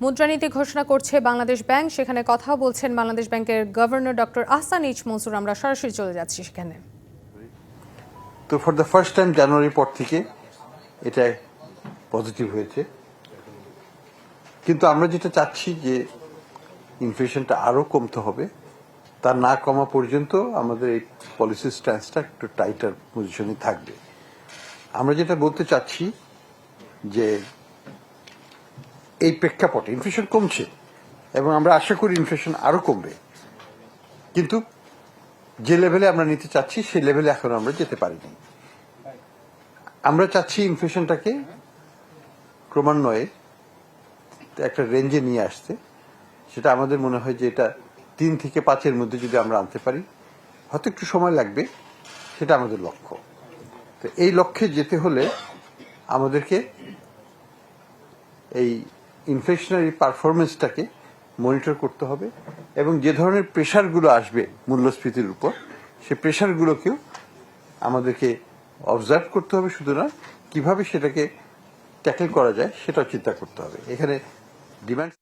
মুদ্রানীতি ঘোষণা করছে বাংলাদেশ ব্যাংক, সেখানে কথা বলছেন বাংলাদেশ ব্যাংকের governor doctor Ahsan H Mansur. আমরা সরাসরি চলে যাচ্ছি সেখানে। তো ফর দ্য ফার্স্ট টাইম জানুয়ারির পর থেকে এটা পজিটিভ হয়েছে, কিন্তু আমরা যেটা চাচ্ছি যে ইনফ্লেশনটা আরো কমতে হবে, তা না কমা পর্যন্ত আমাদের এই পলিসি স্ট্যান্সটা একটু টাইটার পজিশনে থাকবে। আমরা যেটা বলতে চাচ্ছি যে এই প্রেক্ষাপটে ইনফ্লেশন কমছে এবং আমরা আশা করি ইনফ্লেশন আরো কমবে, কিন্তু যে লেভেলে আমরা নিতে চাচ্ছি সেই লেভেলে এখন আমরা যেতে পারিনি। আমরা চাচ্ছি ইনফ্লেশনটাকে ক্রমান্বয়ে একটা রেঞ্জে নিয়ে আসতে। সেটা আমাদের মনে হয় যে এটা 3 থেকে 5-এর মধ্যে যদি আমরা আনতে পারি, হয়তো একটু সময় লাগবে, সেটা আমাদের লক্ষ্য। তো এই লক্ষ্যে যেতে হলে আমাদেরকে এই ইনফ্লেশনারি পারফরমেন্সটাকে মনিটর করতে হবে এবং যে ধরনের প্রেশারগুলো আসবে মূল্যস্ফীতির উপর, সেই প্রেশারগুলোকেও আমাদেরকে অবজার্ভ করতে হবে। শুধু না, কিভাবে সেটাকে ট্যাকেল করা যায় সেটাও চিন্তা করতে হবে। এখানে ডিমান্ড